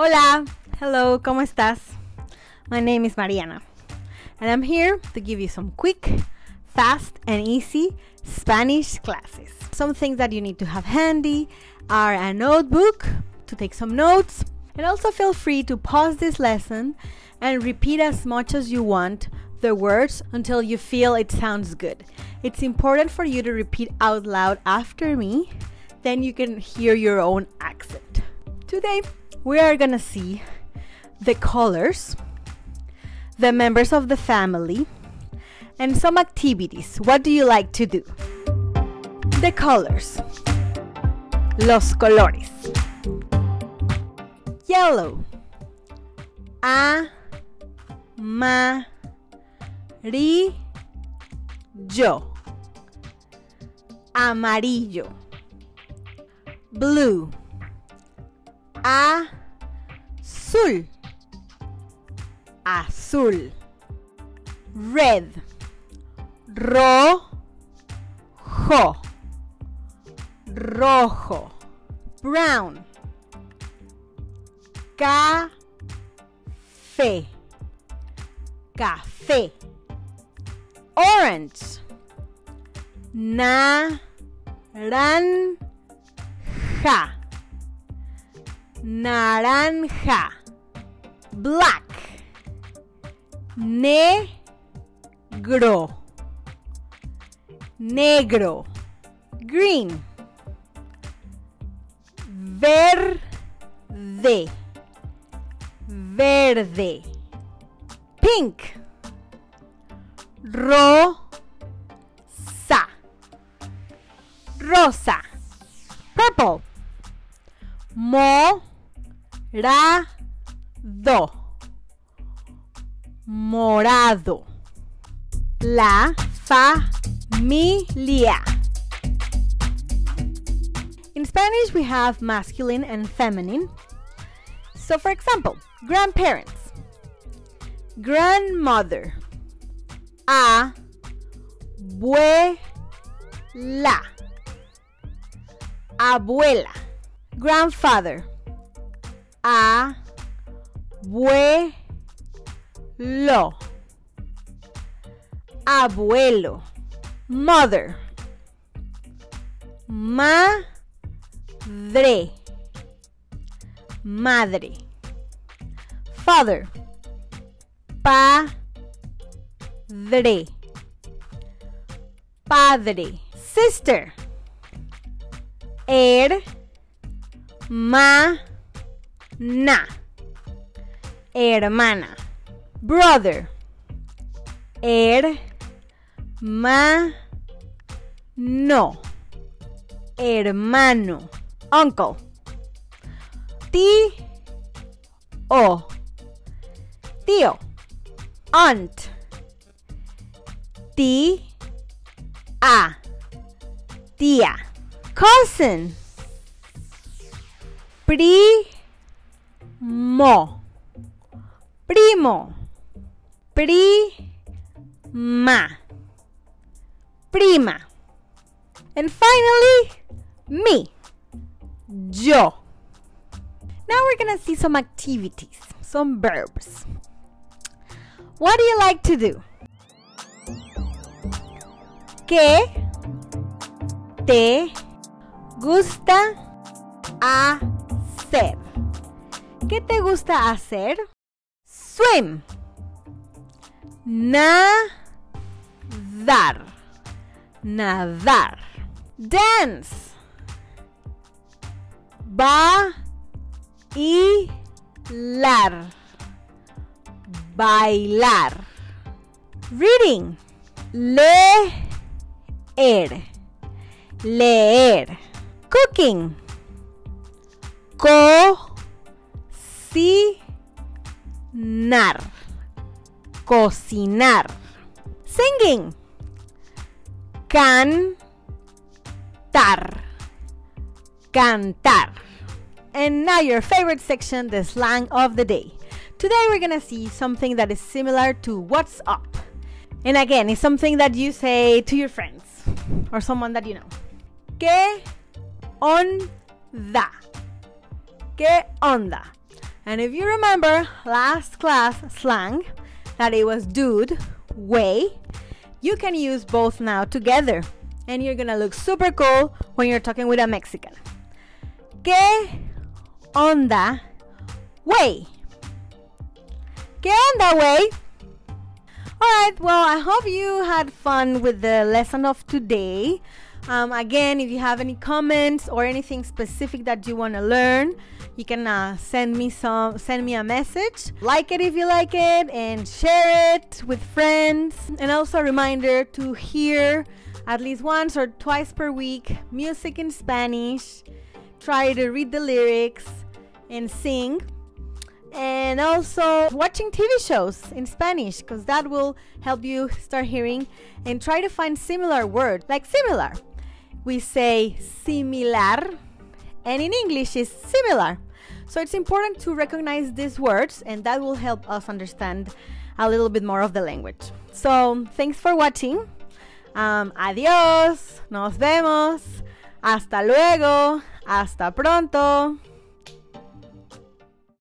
Hola, hello, ¿cómo estás? My name is Mariana, and I'm here to give you some quick, fast, and easy Spanish classes. Some things that you need to have handy are a notebook to take some notes, and also feel free to pause this lesson and repeat as much as you want the words until you feel it sounds good. It's important for you to repeat out loud after me, then you can hear your own accent. Today, we are gonna see the colors, the members of the family, and some activities. What do you like to do? The colors. Los colores. Yellow. Amarillo. Amarillo. Blue. Azul. Azul. Red. Rojo. Rojo. Brown. Café. Café. Orange. Naranja. Naranja. Black. Negro. Negro. Green. Verde. Verde. Pink. Rosa. Rosa. Purple. Morado. Morado. La familia. In Spanish, we have masculine and feminine. So, for example, grandparents. Grandmother. Abuela. Abuela. Grandfather. Abuelo. Abuelo. Mother. Madre. Madre. Father. Padre. Padre. Sister. Hermana. Hermana. Brother. Hermano. Hermano. Uncle. Tío. Tío. Aunt. Tía. Tía. Cousin. Primo. Primo. Prima. Prima. And finally, me. Yo. Now we're gonna see some activities, some verbs. What do you like to do? ¿Qué te gusta hacer? ¿Qué te gusta hacer? Swim. Nadar. Nadar. Dance. Bailar. Bailar. Reading. Leer. Leer. Cooking. Cocinar. Cocinar. Singing. Cantar. Cantar. And now your favorite section, the slang of the day. Today we're gonna see something that is similar to what's up. And again, it's something that you say to your friends or someone that you know. ¿Qué onda? ¿Qué onda? And if you remember last class slang, that it was dude, way, you can use both now together. And you're gonna look super cool when you're talking with a Mexican. ¿Qué onda, güey? ¿Qué onda, güey? Alright, well, I hope you had fun with the lesson of today. Again, if you have any comments or anything specific that you want to learn, you can send me a message. Like it if you like it, and share it with friends. And also a reminder to hear at least once or twice per week music in Spanish. Try to read the lyrics and sing. And also watching TV shows in Spanish, because that will help you start hearing. And try to find similar words, like similar. We say similar, and in English is similar. So it's important to recognize these words, and that will help us understand a little bit more of the language. So thanks for watching. Adiós, nos vemos, hasta luego, hasta pronto.